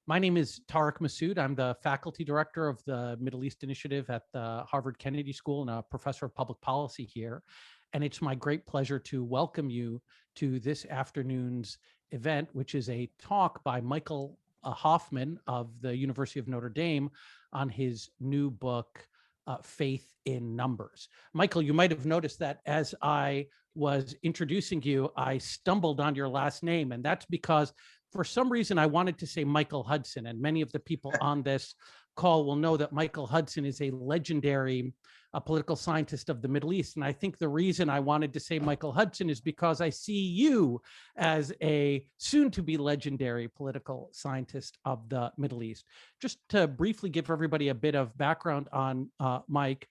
My name is Tariq Masood. I'm the faculty director of the Middle East Initiative at the Harvard Kennedy School and a professor of public policy here. And it's my great pleasure to welcome you to this afternoon's event, which is a talk by Michael Hoffman of the University of Notre Dame on his new book, Faith in Numbers. Michael, you might have noticed that as I was introducing you, I stumbled on your last name, and that's because for some reason I wanted to say Michael Hudson, and many of the people on this call will know that Michael Hudson is a legendary political scientist of the Middle East. And I think the reason I wanted to say Michael Hudson is because I see you as a soon-to-be legendary political scientist of the Middle East. Just to briefly give everybody a bit of background on Mike,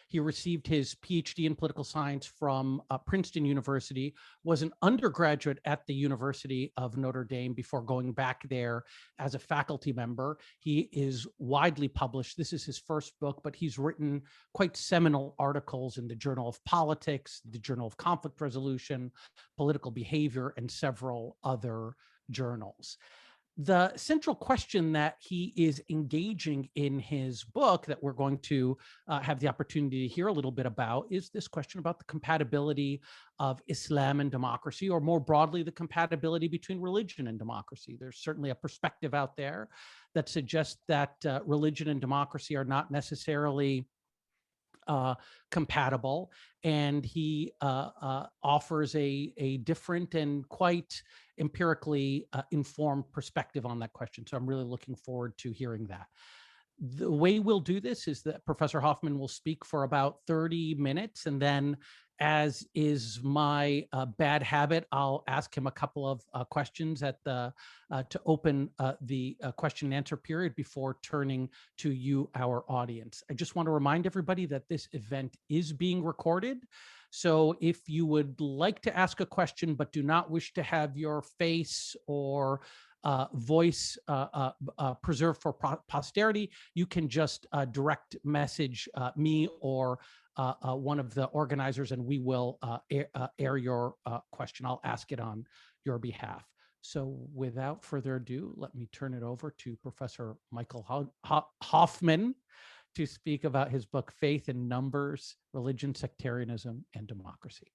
he received his PhD in political science from Princeton University, was an undergraduate at the University of Notre Dame before going back there as a faculty member. He is widely published. This is his first book, but he's written quite seminal articles in the Journal of Politics, the Journal of Conflict Resolution, Political Behavior, and several other journals. The central question that he is engaging in his book that we're going to have the opportunity to hear a little bit about is this question about the compatibility of Islam and democracy, or more broadly, the compatibility between religion and democracy. There's certainly a perspective out there that suggests that religion and democracy are not necessarily compatible, and he offers a different and quite empirically informed perspective on that question. So I'm really looking forward to hearing that. The way we'll do this is that Professor Hoffman will speak for about 30 minutes, and then, as is my bad habit, I'll ask him a couple of questions at the to open the question and answer period before turning to you, our audience. I just want to remind everybody that this event is being recorded. So if you would like to ask a question but do not wish to have your face or voice preserved for posterity, you can just direct message me or one of the organizers, and we will air your question. I'll ask it on your behalf. So without further ado, let me turn it over to Professor Michael Hoffman to speak about his book, Faith in Numbers, Religion, Sectarianism, and Democracy.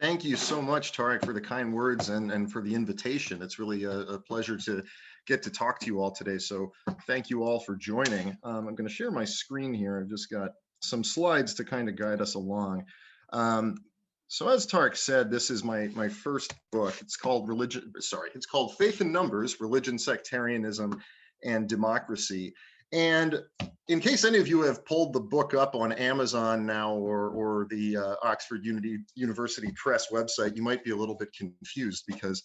Thank you so much, Tariq, for the kind words and for the invitation. It's really a pleasure to get to talk to you all today. So thank you all for joining. I'm going to share my screen here. I've just got some slides to kind of guide us along. So as Tariq said, this is my first book. It's called it's called Faith in Numbers, Religion, Sectarianism, and Democracy. And in case any of you have pulled the book up on Amazon now or the Oxford University Press website, you might be a little bit confused, because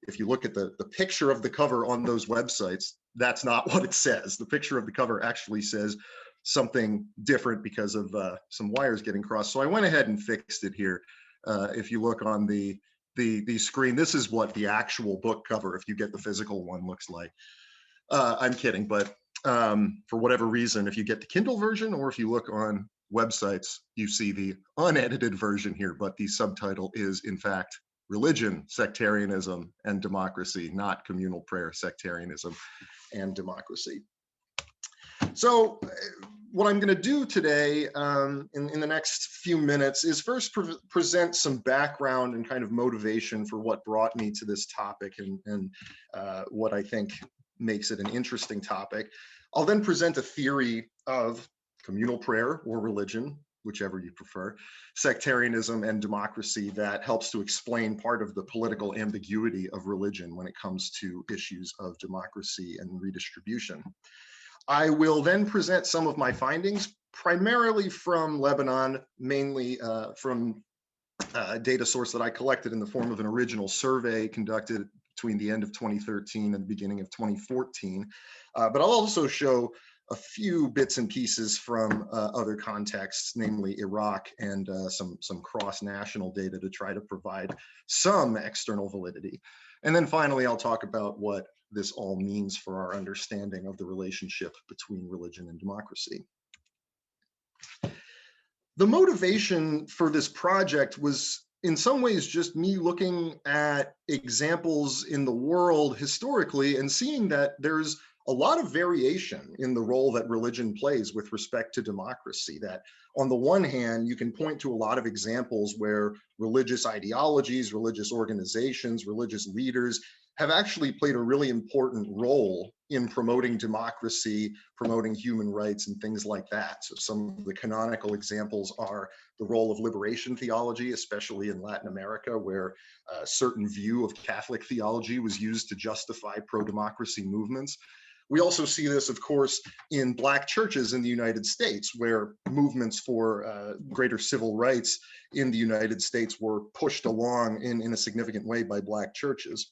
if you look at the picture of the cover on those websites, that's not what it says. The picture of the cover actually says something different because of some wires getting crossed. So I went ahead and fixed it here. If you look on the screen, this is what the actual book cover, if you get the physical one, looks like. I'm kidding, but for whatever reason, if you get the Kindle version or if you look on websites, you see the unedited version here, but the subtitle is, in fact, Religion, Sectarianism, and Democracy, not Communal Prayer, Sectarianism, and Democracy. So what I'm going to do today in the next few minutes is first present some background and kind of motivation for what brought me to this topic and what I think makes it an interesting topic. I'll then present a theory of communal prayer or religion, whichever you prefer, sectarianism, and democracy that helps to explain part of the political ambiguity of religion when it comes to issues of democracy and redistribution. I will then present some of my findings, primarily from Lebanon, mainly from a data source that I collected in the form of an original survey conducted between the end of 2013 and the beginning of 2014. But I'll also show a few bits and pieces from other contexts, namely Iraq, and some cross-national data to try to provide some external validity. And then finally, I'll talk about what this all means for our understanding of the relationship between religion and democracy. The motivation for this project was in some ways just me looking at examples in the world historically and seeing that there's a lot of variation in the role that religion plays with respect to democracy. That on the one hand, you can point to a lot of examples where religious ideologies, religious organizations, religious leaders have actually played a really important role in promoting democracy, promoting human rights, and things like that. So some of the canonical examples are the role of liberation theology, especially in Latin America, where a certain view of Catholic theology was used to justify pro-democracy movements. We also see this, of course, in Black churches in the United States, where movements for greater civil rights in the United States were pushed along in a significant way by Black churches.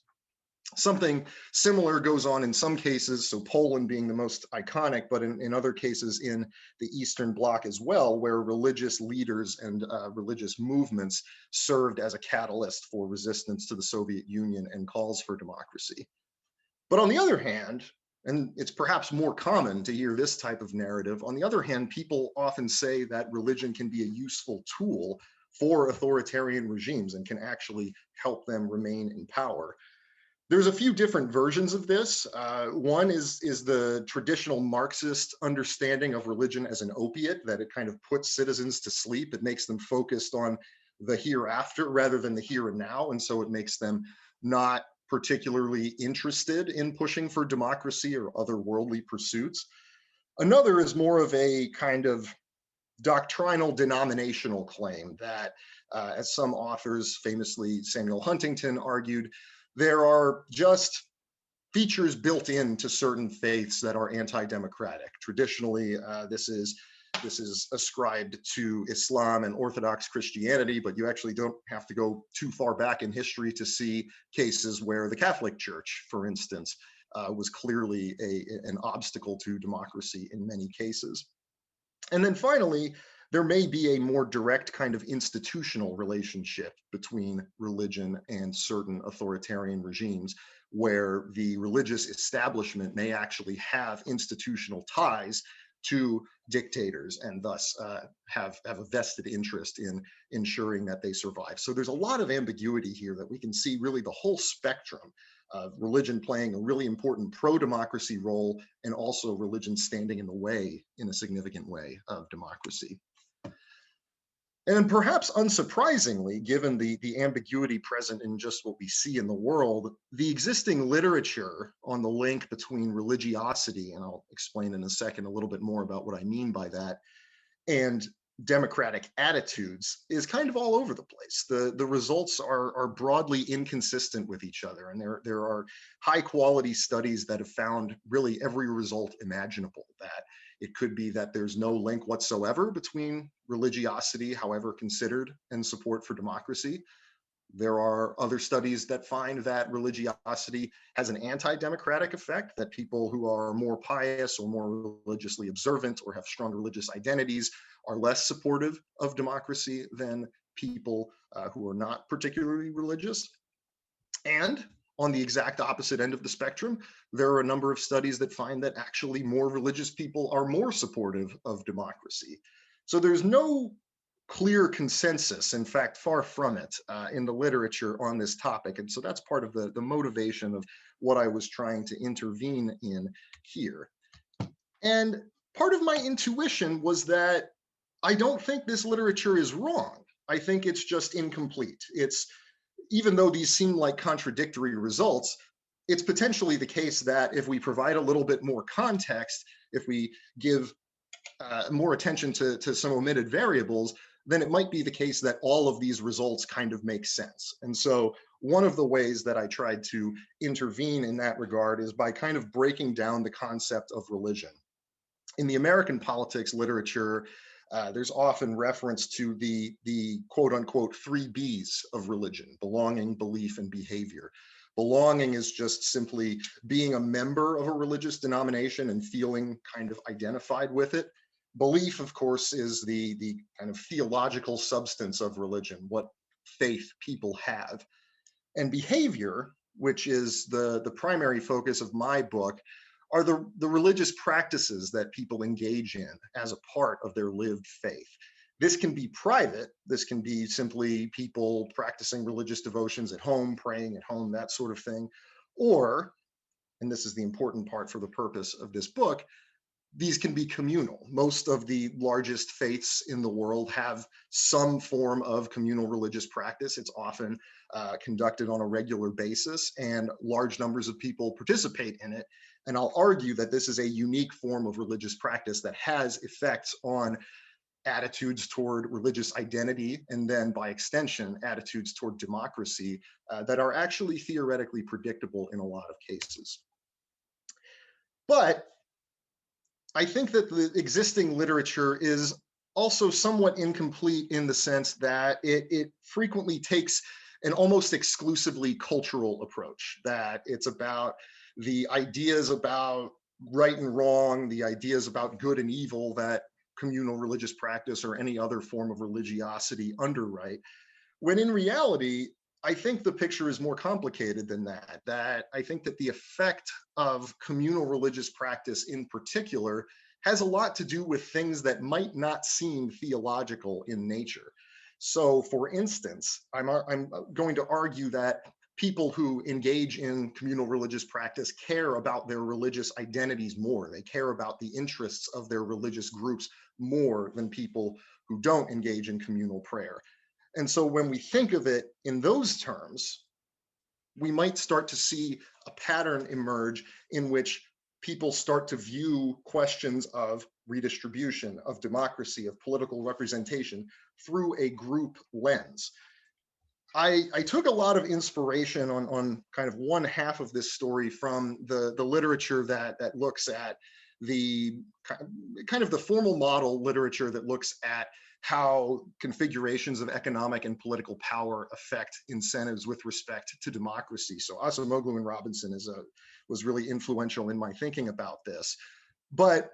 Something similar goes on in some cases, so Poland being the most iconic, but in other cases in the Eastern Bloc as well, where religious leaders and religious movements served as a catalyst for resistance to the Soviet Union and calls for democracy. But on the other hand, and it's perhaps more common to hear this type of narrative, on the other hand, people often say that religion can be a useful tool for authoritarian regimes and can actually help them remain in power. There's a few different versions of this. One is the traditional Marxist understanding of religion as an opiate, that it kind of puts citizens to sleep. It makes them focused on the hereafter rather than the here and now. And so it makes them not particularly interested in pushing for democracy or other worldly pursuits. Another is more of a kind of doctrinal denominational claim that, as some authors, famously Samuel Huntington, argued, there are just features built into certain faiths that are anti-democratic. Traditionally, this is ascribed to Islam and Orthodox Christianity, but you actually don't have to go too far back in history to see cases where the Catholic Church, for instance, was clearly an obstacle to democracy in many cases. And then finally, there may be a more direct kind of institutional relationship between religion and certain authoritarian regimes, where the religious establishment may actually have institutional ties to dictators and thus have a vested interest in ensuring that they survive. So there's a lot of ambiguity here that we can see really the whole spectrum of religion playing a really important pro-democracy role, and also religion standing in the way, in a significant way, of democracy. And perhaps unsurprisingly, given the ambiguity present in just what we see in the world, the existing literature on the link between religiosity, and I'll explain in a second a little bit more about what I mean by that, and democratic attitudes is kind of all over the place. The results are broadly inconsistent with each other, and there are high quality studies that have found really every result imaginable. That it could be that there's no link whatsoever between religiosity, however considered, and support for democracy. There are other studies that find that religiosity has an anti-democratic effect, that people who are more pious or more religiously observant or have strong religious identities are less supportive of democracy than people who are not particularly religious. And on the exact opposite end of the spectrum, there are a number of studies that find that actually more religious people are more supportive of democracy. So there's no clear consensus, in fact, far from it, in the literature on this topic. And so that's part of the motivation of what I was trying to intervene in here. And part of my intuition was that I don't think this literature is wrong. I think it's just incomplete. Even though these seem like contradictory results, it's potentially the case that if we provide a little bit more context, if we give more attention to some omitted variables, then it might be the case that all of these results kind of make sense. And so one of the ways that I tried to intervene in that regard is by kind of breaking down the concept of religion. In the American politics literature, there's often reference to the quote unquote 3 Bs of religion: belonging, belief, and behavior. Belonging is just simply being a member of a religious denomination and feeling kind of identified with it. Belief, of course, is the kind of theological substance of religion, what faith people have. And behavior, which is the primary focus of my book, are the religious practices that people engage in as a part of their lived faith. This can be private. This can be simply people practicing religious devotions at home, praying at home, that sort of thing. Or, and this is the important part for the purpose of this book, these can be communal. Most of the largest faiths in the world have some form of communal religious practice. It's often conducted on a regular basis, and large numbers of people participate in it. And I'll argue that this is a unique form of religious practice that has effects on attitudes toward religious identity, and then by extension, attitudes toward democracy that are actually theoretically predictable in a lot of cases. But I think that the existing literature is also somewhat incomplete in the sense that it frequently takes an almost exclusively cultural approach, that it's about the ideas about right and wrong, the ideas about good and evil that communal religious practice or any other form of religiosity underwrite, when in reality, I think the picture is more complicated than that, that I think that the effect of communal religious practice in particular has a lot to do with things that might not seem theological in nature. So for instance, I'm going to argue that people who engage in communal religious practice care about their religious identities more. They care about the interests of their religious groups more than people who don't engage in communal prayer. And so when we think of it in those terms, we might start to see a pattern emerge in which people start to view questions of redistribution, of democracy, of political representation through a group lens. I took a lot of inspiration on kind of one half of this story from the literature that looks at the kind of the formal model literature that looks at how configurations of economic and political power affect incentives with respect to democracy. So Acemoglu and Robinson was really influential in my thinking about this. But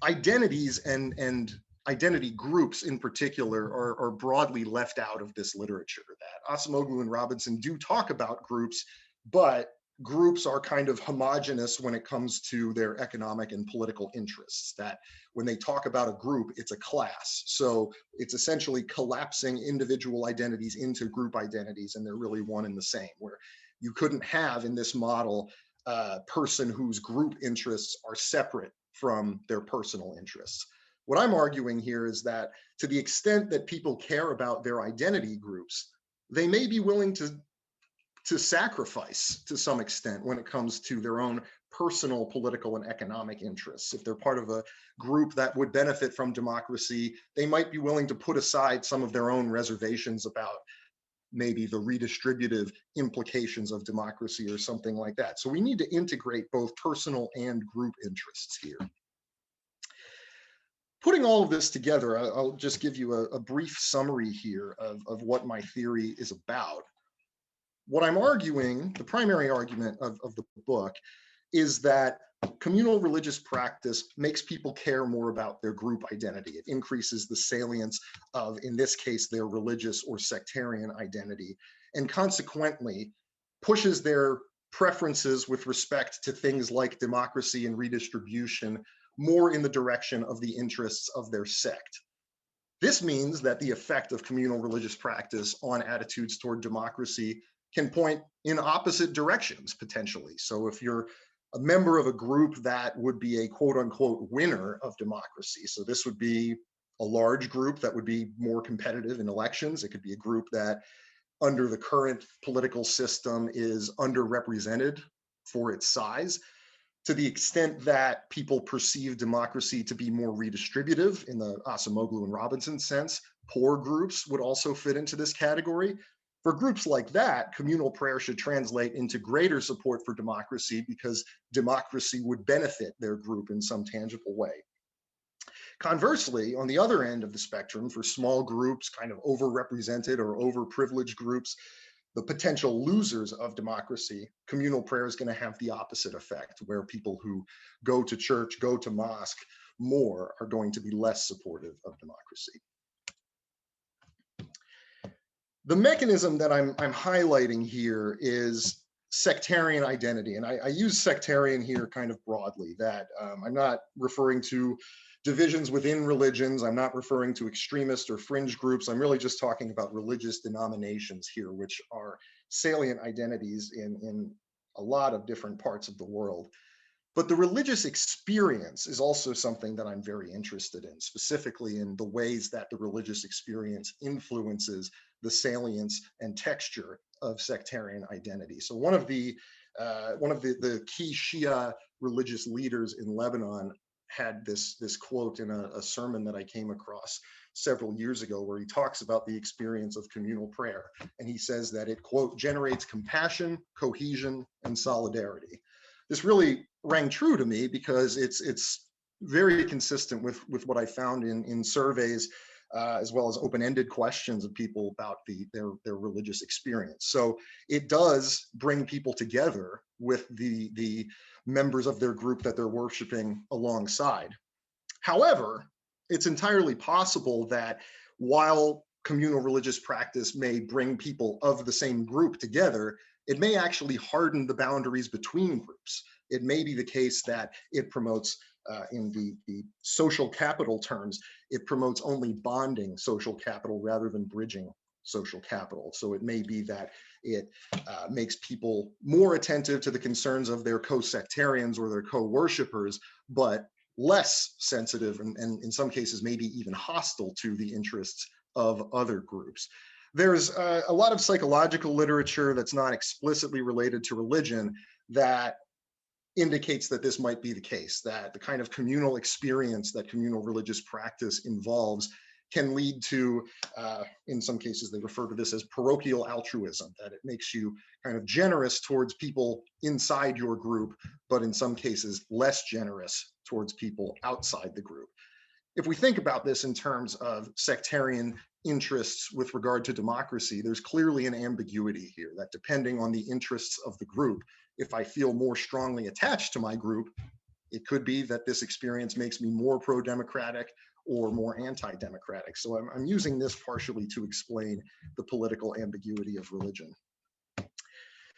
identities and identity groups in particular are broadly left out of this literature. That Acemoglu and Robinson do talk about groups, but groups are kind of homogenous when it comes to their economic and political interests, that when they talk about a group, it's a class. So it's essentially collapsing individual identities into group identities, and they're really one and the same, where you couldn't have in this model a person whose group interests are separate from their personal interests. What I'm arguing here is that to the extent that people care about their identity groups, they may be willing to sacrifice to some extent when it comes to their own personal political and economic interests. If they're part of a group that would benefit from democracy, they might be willing to put aside some of their own reservations about maybe the redistributive implications of democracy or something like that. So we need to integrate both personal and group interests here. Putting all of this together, I'll just give you a brief summary here of what my theory is about. What I'm arguing, the primary argument of the book, is that communal religious practice makes people care more about their group identity. It increases the salience of, in this case, their religious or sectarian identity, and consequently pushes their preferences with respect to things like democracy and redistribution more in the direction of the interests of their sect. This means that the effect of communal religious practice on attitudes toward democracy can point in opposite directions, potentially. So if you're a member of a group that would be a quote unquote winner of democracy, so this would be a large group that would be more competitive in elections. It could be a group that under the current political system is underrepresented for its size. To the extent that people perceive democracy to be more redistributive in the Acemoglu and Robinson sense, poor groups would also fit into this category. For groups like that, communal prayer should translate into greater support for democracy because democracy would benefit their group in some tangible way. Conversely, on the other end of the spectrum, for small groups, kind of overrepresented or overprivileged groups, the potential losers of democracy, communal prayer is going to have the opposite effect, where people who go to church, go to mosque more are going to be less supportive of democracy. The mechanism that I'm highlighting here is sectarian identity. And I use sectarian here kind of broadly, that I'm not referring to divisions within religions. I'm not referring to extremist or fringe groups. I'm really just talking about religious denominations here, which are salient identities in a lot of different parts of the world. But the religious experience is also something that I'm very interested in, specifically in the ways that the religious experience influences the salience and texture of sectarian identity. So one of the key Shia religious leaders in Lebanon had this quote in a sermon that I came across several years ago, where he talks about the experience of communal prayer. And he says that it, quote, generates compassion, cohesion, and solidarity. This really rang true to me because it's very consistent with what I found in surveys, as well as open-ended questions of people about their religious experience. So it does bring people together with the members of their group that they're worshiping alongside. However, it's entirely possible that while communal religious practice may bring people of the same group together, it may actually harden the boundaries between groups. It may be the case that it promotes, in the social capital terms, it promotes only bonding social capital rather than bridging social capital. So it may be that it makes people more attentive to the concerns of their co-sectarians or their co-worshipers, but less sensitive and in some cases maybe even hostile to the interests of other groups. There's a lot of psychological literature that's not explicitly related to religion that indicates that this might be the case, that the kind of communal experience that communal religious practice involves can lead to, in some cases they refer to this as parochial altruism, that it makes you kind of generous towards people inside your group, but in some cases less generous towards people outside the group. If we think about this in terms of sectarian interests with regard to democracy, there's clearly an ambiguity here that depending on the interests of the group, if I feel more strongly attached to my group, it could be that this experience makes me more pro-democratic or more anti-democratic. So I'm using this partially to explain the political ambiguity of religion.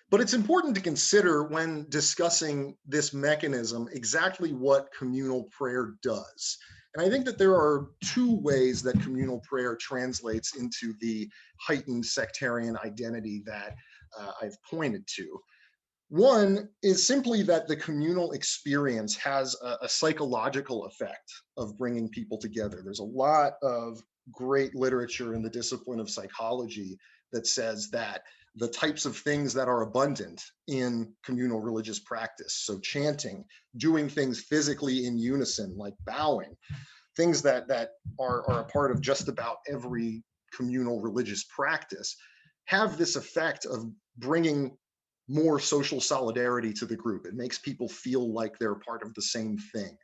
But it's important to consider when discussing this mechanism exactly what communal prayer does. And I think that there are two ways that communal prayer translates into the heightened sectarian identity that I've pointed to. One is simply that the communal experience has a psychological effect of bringing people together. There's a lot of great literature in the discipline of psychology that says that the types of things that are abundant in communal religious practice, so chanting, doing things physically in unison, like bowing, things that are a part of just about every communal religious practice, have this effect of bringing more social solidarity to the group. It makes people feel like they're part of the same thing.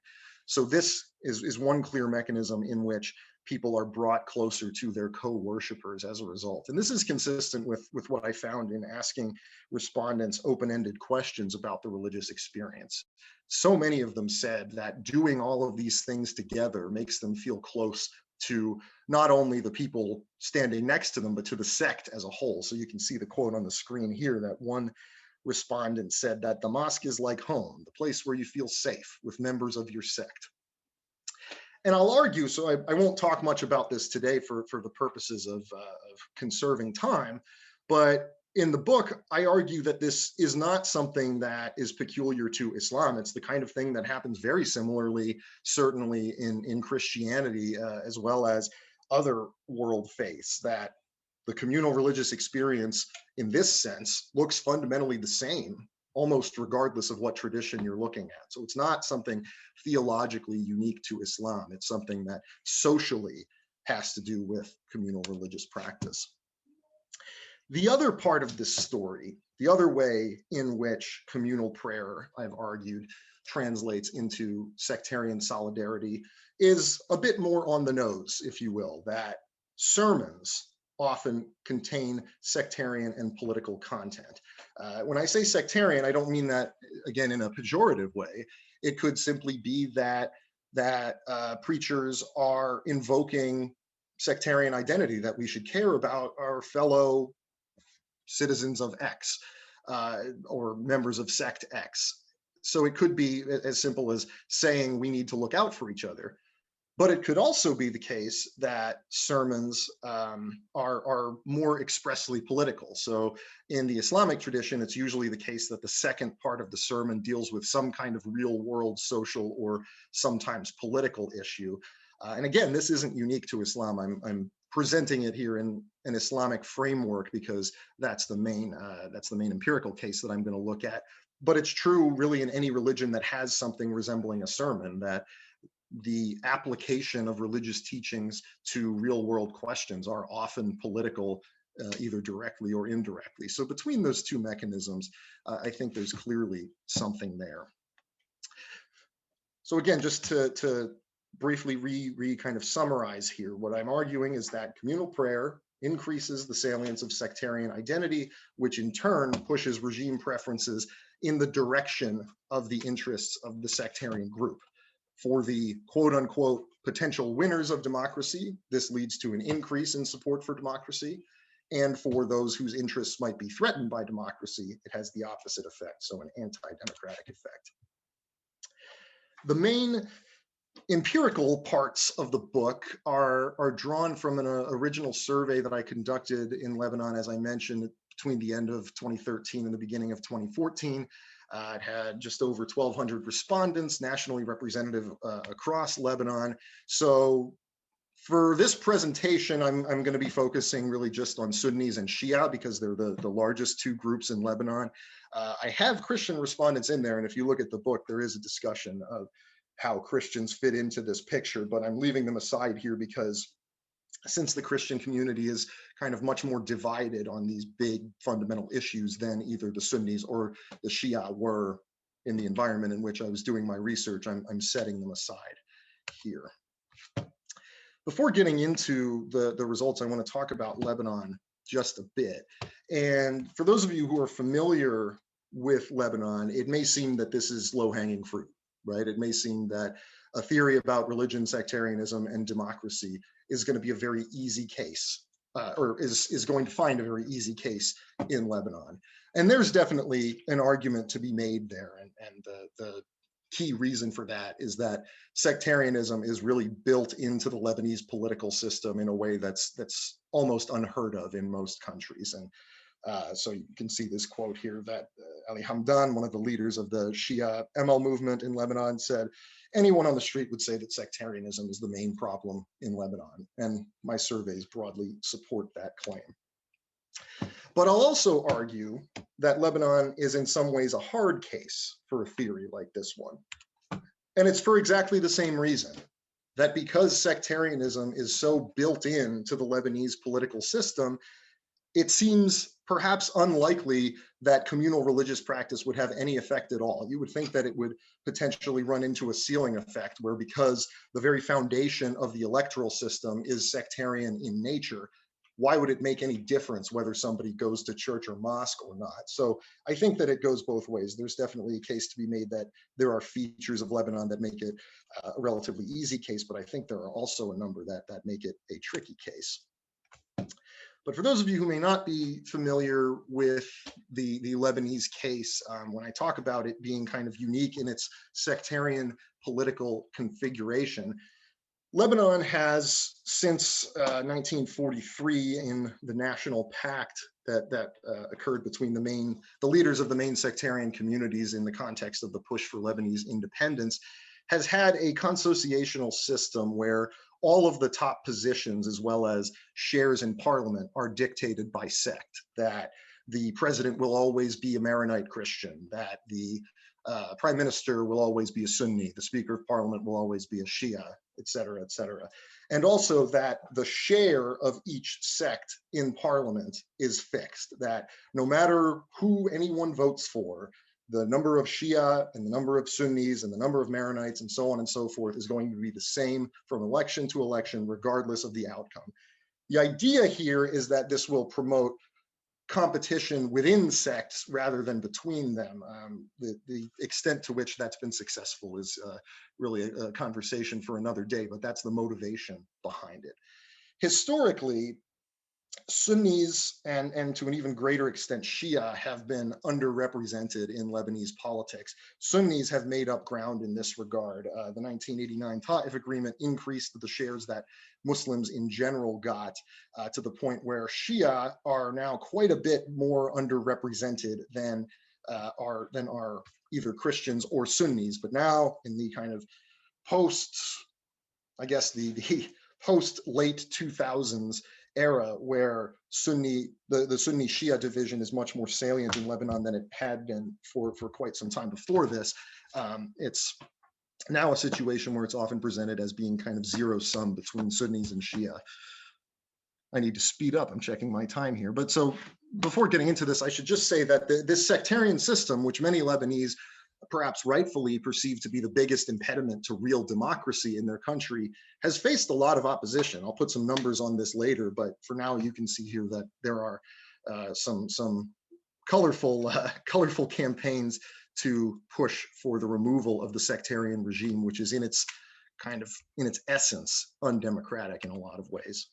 So this is one clear mechanism in which people are brought closer to their co-worshipers as a result. And this is consistent with what I found in asking respondents open-ended questions about the religious experience. So many of them said that doing all of these things together makes them feel close to not only the people standing next to them, but to the sect as a whole. So you can see the quote on the screen here that one respondent said that the mosque is like home, the place where you feel safe with members of your sect. And I'll argue, so I won't talk much about this today for the purposes of conserving time, but in the book, I argue that this is not something that is peculiar to Islam. It's the kind of thing that happens very similarly, certainly in Christianity, as well as other world faiths, that the communal religious experience in this sense looks fundamentally the same, almost regardless of what tradition you're looking at. So it's not something theologically unique to Islam. It's something that socially has to do with communal religious practice. The other part of this story, the other way in which communal prayer, I've argued, translates into sectarian solidarity is a bit more on the nose, if you will, that sermons often contain sectarian and political content. When I say sectarian, I don't mean that, again, in a pejorative way. It could simply be that preachers are invoking sectarian identity, that we should care about our fellow citizens of X or members of sect X. So it could be as simple as saying we need to look out for each other. But it could also be the case that sermons are more expressly political. So in the Islamic tradition, it's usually the case that the second part of the sermon deals with some kind of real world social or sometimes political issue. And again, this isn't unique to Islam. I'm presenting it here in an Islamic framework because that's the main empirical case that I'm going to look at. But it's true really in any religion that has something resembling a sermon, that the application of religious teachings to real world questions are often political, either directly or indirectly. So between those two mechanisms, I think there's clearly something there. So again, just to briefly kind of summarize here, what I'm arguing is that communal prayer increases the salience of sectarian identity, which in turn pushes regime preferences in the direction of the interests of the sectarian group. For the quote unquote potential winners of democracy, this leads to an increase in support for democracy. And for those whose interests might be threatened by democracy, it has the opposite effect, so an anti-democratic effect. The main empirical parts of the book are drawn from an original survey that I conducted in Lebanon, as I mentioned, between the end of 2013 and the beginning of 2014. It had just over 1,200 respondents, nationally representative across Lebanon. So for this presentation, I'm going to be focusing really just on Sunnis and Shia because they're the largest two groups in Lebanon. I have Christian respondents in there, and if you look at the book, there is a discussion of how Christians fit into this picture, but I'm leaving them aside here because since the Christian community is kind of much more divided on these big fundamental issues than either the Sunnis or the Shia were in the environment in which I was doing my research, I'm setting them aside here. Before getting into the results, I want to talk about Lebanon just a bit. And for those of you who are familiar with Lebanon, it may seem that this is low-hanging fruit, right? It may seem that a theory about religion, sectarianism, and democracy is going to be a very easy case, or is going to find a very easy case in Lebanon. And there's definitely an argument to be made there. And the key reason for that is that sectarianism is really built into the Lebanese political system in a way that's almost unheard of in most countries. And so you can see this quote here that Ali Hamdan, one of the leaders of the Shia ML movement in Lebanon, said, "Anyone on the street would say that sectarianism is the main problem in Lebanon." And my surveys broadly support that claim. But I'll also argue that Lebanon is in some ways a hard case for a theory like this one. And it's for exactly the same reason, that because sectarianism is so built into the Lebanese political system, it seems perhaps unlikely that communal religious practice would have any effect at all. You would think that it would potentially run into a ceiling effect where, because the very foundation of the electoral system is sectarian in nature, why would it make any difference whether somebody goes to church or mosque or not? So I think that it goes both ways. There's definitely a case to be made that there are features of Lebanon that make it a relatively easy case, but I think there are also a number that make it a tricky case. But for those of you who may not be familiar with the Lebanese case, when I talk about it being kind of unique in its sectarian political configuration, Lebanon has, since 1943, in the National Pact that occurred between the leaders of the main sectarian communities in the context of the push for Lebanese independence, has had a consociational system where all of the top positions, as well as shares in parliament, are dictated by sect, that the president will always be a Maronite Christian, that the prime minister will always be a Sunni, the speaker of parliament will always be a Shia, et cetera, et cetera. And also that the share of each sect in parliament is fixed, that no matter who anyone votes for, the number of Shia and the number of Sunnis and the number of Maronites and so on and so forth is going to be the same from election to election, regardless of the outcome. The idea here is that this will promote competition within sects rather than between them. The extent to which that's been successful is really a conversation for another day, but that's the motivation behind it. Historically, Sunnis and to an even greater extent Shia have been underrepresented in Lebanese politics. Sunnis have made up ground in this regard. The 1989 Ta'if Agreement increased the shares that Muslims in general got to the point where Shia are now quite a bit more underrepresented than are either Christians or Sunnis. But now in the kind of post, I guess the post late 2000s era, where the Sunni Shia division is much more salient in Lebanon than it had been for quite some time before this. It's now a situation where it's often presented as being kind of zero sum between Sunnis and Shia. I need to speed up. I'm checking my time here. But so before getting into this, I should just say that this sectarian system, which many Lebanese perhaps rightfully perceived to be the biggest impediment to real democracy in their country, has faced a lot of opposition. I'll put some numbers on this later, but for now you can see here that there are some colorful campaigns to push for the removal of the sectarian regime, which is in its essence undemocratic in a lot of ways.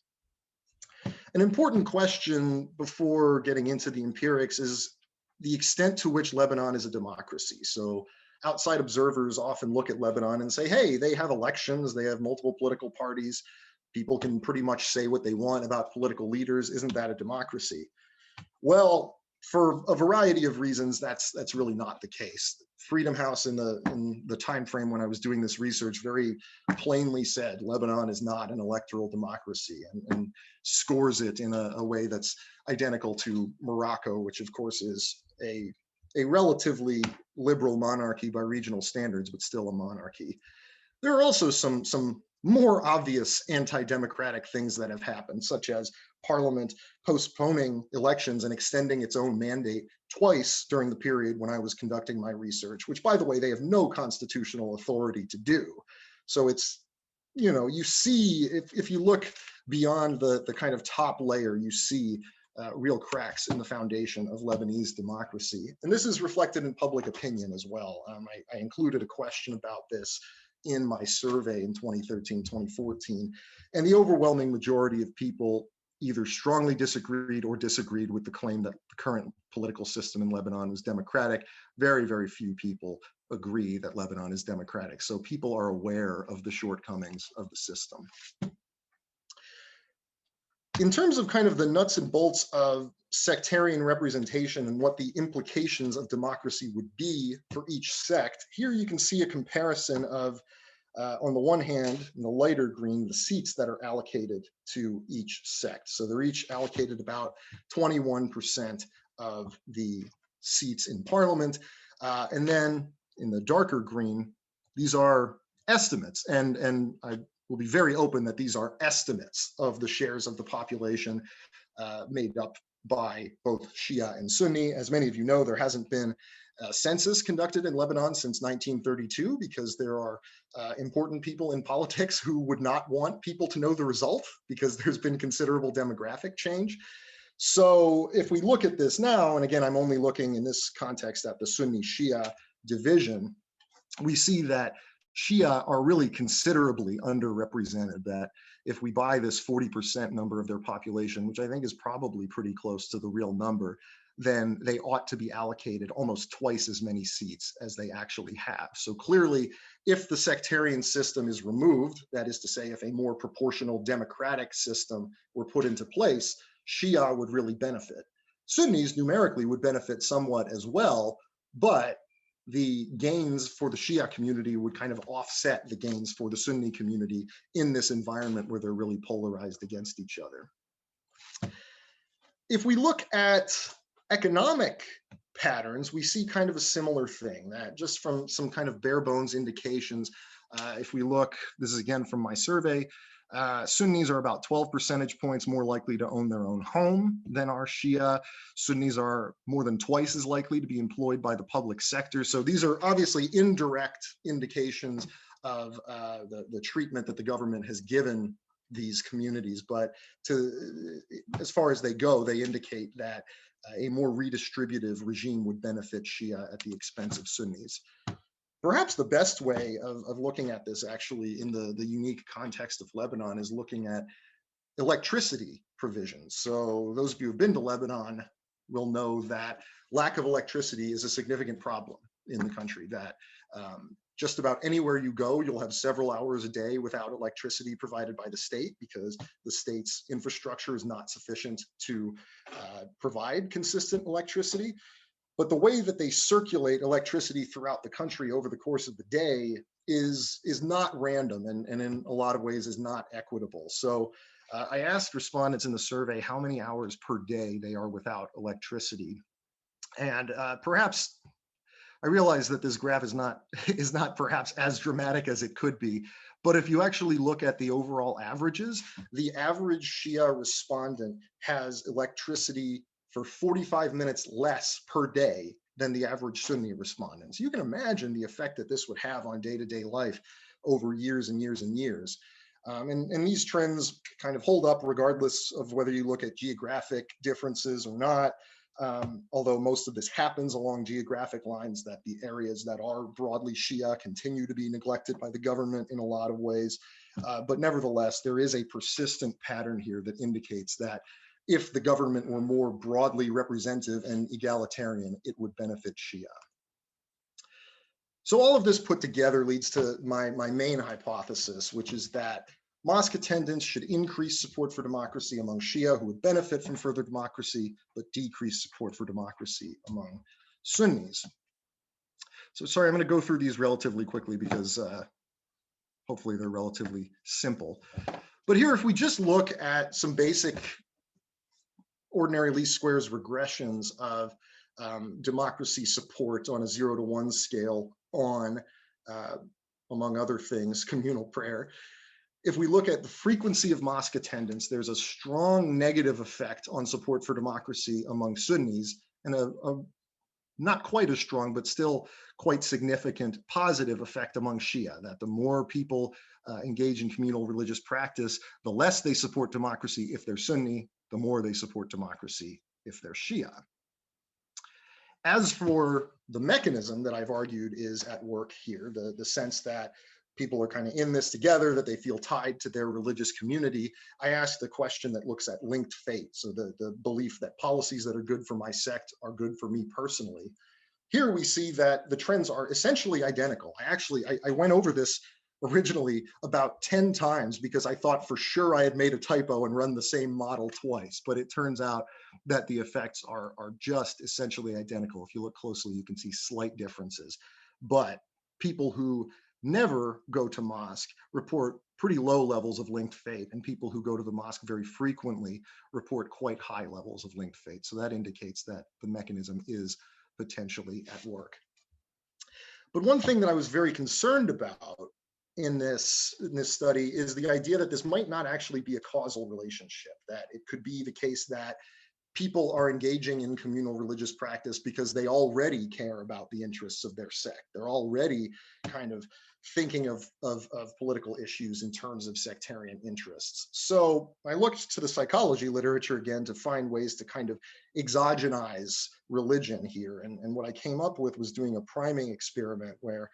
An important question before getting into the empirics is the extent to which Lebanon is a democracy. So outside observers often look at Lebanon and say, hey, they have elections, they have multiple political parties, people can pretty much say what they want about political leaders. Isn't that a democracy? Well, for a variety of reasons, that's really not the case. Freedom House in the time frame when I was doing this research very plainly said Lebanon is not an electoral democracy, and scores it in a way that's identical to Morocco, which of course is a relatively liberal monarchy by regional standards, but still a monarchy. There are also some more obvious anti-democratic things that have happened, such as Parliament postponing elections and extending its own mandate twice during the period when I was conducting my research, which, by the way, they have no constitutional authority to do. So it's, you see, if you look beyond the kind of top layer, you see real cracks in the foundation of Lebanese democracy. And this is reflected in public opinion as well. I included a question about this in my survey in 2013, 2014, and the overwhelming majority of people either strongly disagreed or disagreed with the claim that the current political system in Lebanon was democratic. Very, very few people agree that Lebanon is democratic. So people are aware of the shortcomings of the system. In terms of kind of the nuts and bolts of sectarian representation and what the implications of democracy would be for each sect, here you can see a comparison of, on the one hand, in the lighter green, the seats that are allocated to each sect. So they're each allocated about 21% of the seats in parliament. And then in the darker green, these are estimates. And I will be very open that these are estimates of the shares of the population made up by both Shia and Sunni. As many of you know, there hasn't been a census conducted in Lebanon since 1932 because there are important people in politics who would not want people to know the result because there's been considerable demographic change. So if we look at this now, and again, I'm only looking in this context at the Sunni Shia division, we see that Shia are really considerably underrepresented, that if we buy this 40% number of their population, which I think is probably pretty close to the real number, then they ought to be allocated almost twice as many seats as they actually have. So clearly, if the sectarian system is removed, that is to say, if a more proportional democratic system were put into place, Shia would really benefit. Sunnis numerically would benefit somewhat as well, but the gains for the Shia community would kind of offset the gains for the Sunni community in this environment where they're really polarized against each other. If we look at economic patterns, we see kind of a similar thing, that just from some kind of bare bones indications, if we look, this is again from my survey, Sunnis are about 12 percentage points more likely to own their own home than are Shia. Sunnis are more than twice as likely to be employed by the public sector. So these are obviously indirect indications of the treatment that the government has given these communities. But as far as they go, they indicate that a more redistributive regime would benefit Shia at the expense of Sunnis. Perhaps the best way of looking at this actually in the unique context of Lebanon is looking at electricity provisions. So those of you who've been to Lebanon will know that lack of electricity is a significant problem in the country, that just about anywhere you go, you'll have several hours a day without electricity provided by the state because the state's infrastructure is not sufficient to provide consistent electricity. But the way that they circulate electricity throughout the country over the course of the day is not random, and in a lot of ways is not equitable. So I asked respondents in the survey how many hours per day they are without electricity. And perhaps I realize that this graph is not perhaps as dramatic as it could be, but if you actually look at the overall averages, the average Shia respondent has electricity for 45 minutes less per day than the average Sunni respondent. So you can imagine the effect that this would have on day-to-day life over years and years and years. And these trends kind of hold up regardless of whether you look at geographic differences or not. Although most of this happens along geographic lines, that the areas that are broadly Shia continue to be neglected by the government in a lot of ways. But nevertheless, there is a persistent pattern here that indicates that if the government were more broadly representative and egalitarian, it would benefit Shia. So all of this put together leads to my main hypothesis, which is that mosque attendance should increase support for democracy among Shia who would benefit from further democracy, but decrease support for democracy among Sunnis. So sorry, I'm going to go through these relatively quickly because hopefully they're relatively simple. But here, if we just look at some basic ordinary least squares regressions of democracy support on a 0 to 1 scale on, among other things, communal prayer. If we look at the frequency of mosque attendance, there's a strong negative effect on support for democracy among Sunnis, and a not quite as strong, but still quite significant positive effect among Shia, that the more people engage in communal religious practice, the less they support democracy if they're Sunni, the more they support democracy if they're Shia. As for the mechanism that I've argued is at work here, the sense that people are kind of in this together, that they feel tied to their religious community, I asked the question that looks at linked fate. So the belief that policies that are good for my sect are good for me personally. Here we see that the trends are essentially identical. I went over this originally about 10 times because I thought for sure I had made a typo and run the same model twice, but it turns out that the effects are just essentially identical. If you look closely, you can see slight differences. But people who never go to mosque report pretty low levels of linked fate, and people who go to the mosque very frequently report quite high levels of linked fate. So that indicates that the mechanism is potentially at work. But one thing that I was very concerned about in this study is the idea that this might not actually be a causal relationship, that it could be the case that people are engaging in communal religious practice because they already care about the interests of their sect. They're already kind of thinking of political issues in terms of sectarian interests. So I looked to the psychology literature again to find ways to kind of exogenize religion here. And what I came up with was doing a priming experiment where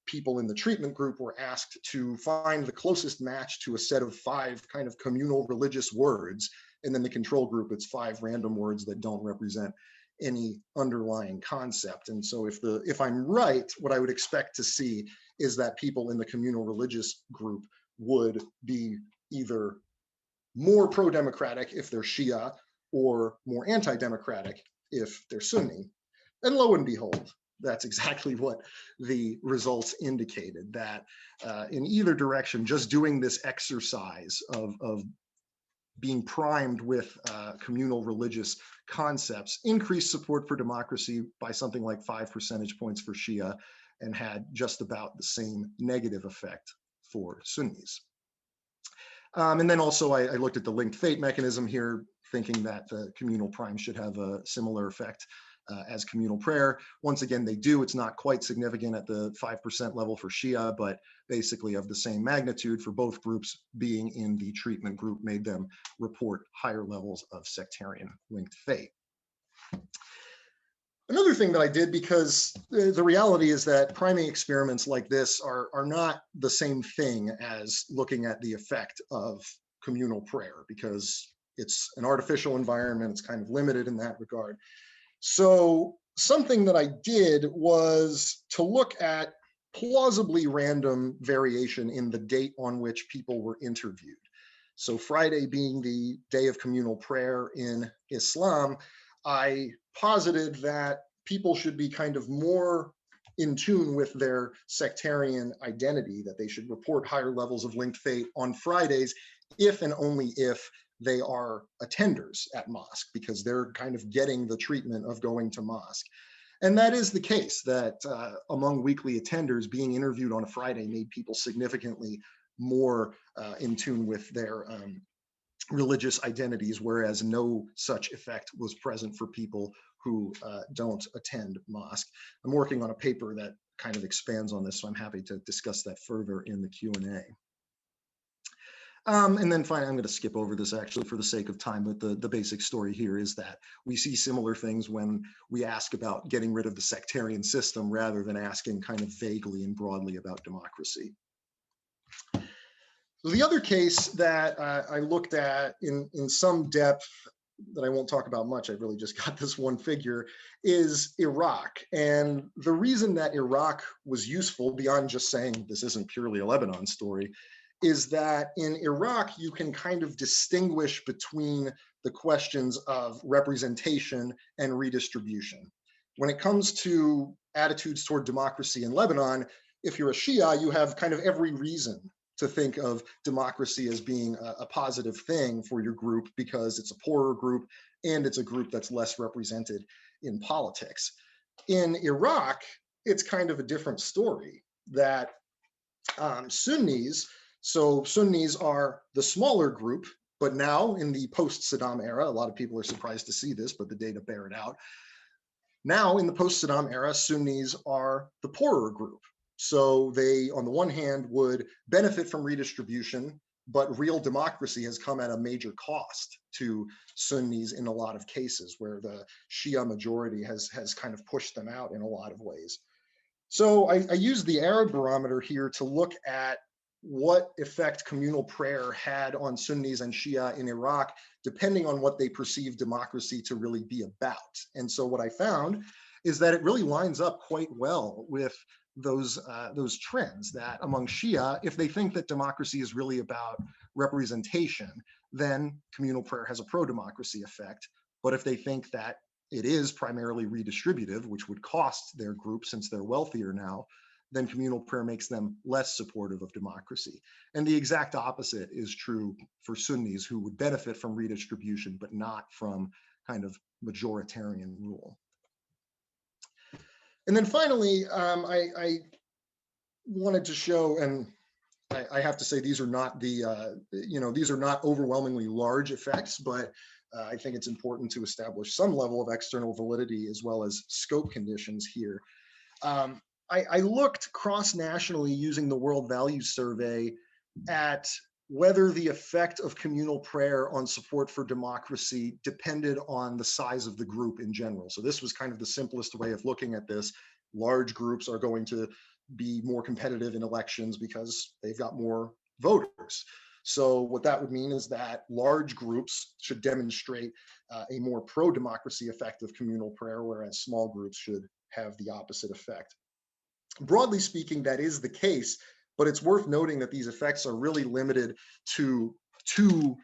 people in the treatment group were asked to find the closest match to a set of 5 kind of communal religious words. And then the control group, it's 5 random words that don't represent any underlying concept. And so if I'm right, what I would expect to see is that people in the communal religious group would be either more pro-democratic if they're Shia or more anti-democratic if they're Sunni. And lo and behold, that's exactly what the results indicated, that in either direction, just doing this exercise of being primed with communal religious concepts increased support for democracy by something like 5 percentage points for Shia, and had just about the same negative effect for Sunnis. And then also I looked at the linked fate mechanism here, thinking that the communal prime should have a similar effect as communal prayer. Once again, they do. It's not quite significant at the 5% level for Shia, but basically of the same magnitude for both groups. Being in the treatment group made them report higher levels of sectarian linked fate. Another thing that I did, because the reality is that priming experiments like this are not the same thing as looking at the effect of communal prayer, because it's an artificial environment. It's kind of limited in that regard. So something that I did was to look at plausibly random variation in the date on which people were interviewed. So Friday being the day of communal prayer in Islam, I posited that people should be kind of more in tune with their sectarian identity, that they should report higher levels of linked faith on Fridays, if and only if they are attenders at mosque, because they're kind of getting the treatment of going to mosque. And that is the case, that among weekly attenders, being interviewed on a Friday made people significantly more in tune with their religious identities, whereas no such effect was present for people who don't attend mosque. I'm working on a paper that kind of expands on this, so I'm happy to discuss that further in the Q&A. And then finally, I'm going to skip over this actually for the sake of time, but the basic story here is that we see similar things when we ask about getting rid of the sectarian system rather than asking kind of vaguely and broadly about democracy. So the other case that I looked at in some depth that I won't talk about much, I've really just got this one figure, is Iraq. And the reason that Iraq was useful, beyond just saying this isn't purely a Lebanon story, is that in Iraq, you can kind of distinguish between the questions of representation and redistribution. When it comes to attitudes toward democracy in Lebanon, if you're a Shia, you have kind of every reason to think of democracy as being a positive thing for your group, because it's a poorer group and it's a group that's less represented in politics. In Iraq, it's kind of a different story, that Sunnis, so Sunnis are the smaller group, but now in the post-Saddam era, a lot of people are surprised to see this, but the data bear it out. Now in the post-Saddam era, Sunnis are the poorer group. So they, on the one hand, would benefit from redistribution, but real democracy has come at a major cost to Sunnis in a lot of cases, where the Shia majority has kind of pushed them out in a lot of ways. So I used the Arab barometer here to look at what effect communal prayer had on Sunnis and Shia in Iraq, depending on what they perceive democracy to really be about. And so what I found is that it really lines up quite well with those trends, that among Shia, if they think that democracy is really about representation, then communal prayer has a pro-democracy effect. But if they think that it is primarily redistributive, which would cost their group since they're wealthier now, then communal prayer makes them less supportive of democracy. And the exact opposite is true for Sunnis, who would benefit from redistribution, but not from kind of majoritarian rule. And then finally, I wanted to show, and I have to say these are not the, these are not overwhelmingly large effects, but I think it's important to establish some level of external validity as well as scope conditions here. I looked cross-nationally using the World Values Survey at whether the effect of communal prayer on support for democracy depended on the size of the group in general. So this was kind of the simplest way of looking at this. Large groups are going to be more competitive in elections because they've got more voters. So what that would mean is that large groups should demonstrate a more pro-democracy effect of communal prayer, whereas small groups should have the opposite effect. Broadly speaking, that is the case, but it's worth noting that these effects are really limited to two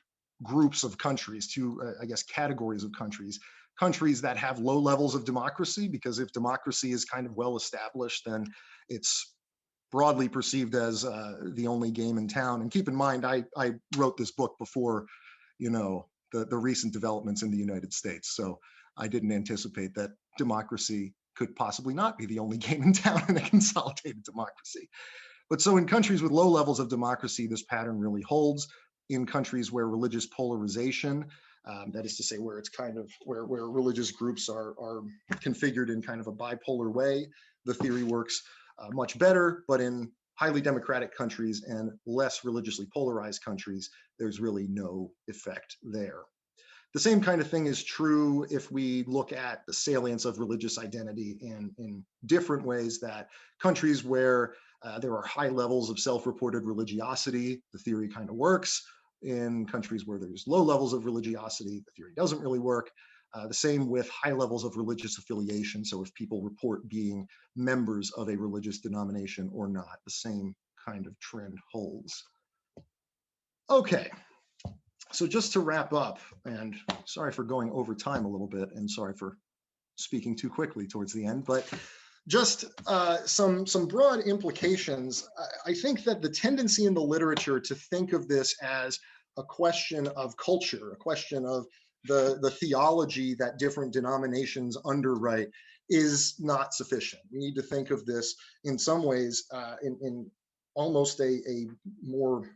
groups of countries, two, I guess, categories of countries. Countries that have low levels of democracy, because if democracy is kind of well established, then it's broadly perceived as the only game in town. And keep in mind, I wrote this book before, the recent developments in the United States. So I didn't anticipate that democracy could possibly not be the only game in town in a consolidated democracy. But so in countries with low levels of democracy, this pattern really holds. In countries where religious polarization, that is to say, where it's kind of where religious groups are configured in kind of a bipolar way, the theory works much better. But in highly democratic countries and less religiously polarized countries, there's really no effect there. The same kind of thing is true if we look at the salience of religious identity in different ways, that countries where there are high levels of self-reported religiosity, the theory kind of works. In countries where there's low levels of religiosity, the theory doesn't really work. The same with high levels of religious affiliation. So if people report being members of a religious denomination or not, the same kind of trend holds. Okay, so just to wrap up, and sorry for going over time a little bit, and sorry for speaking too quickly towards the end, but just some broad implications. I think that the tendency in the literature to think of this as a question of culture, a question of the theology that different denominations underwrite, is not sufficient. We need to think of this in some ways in almost a more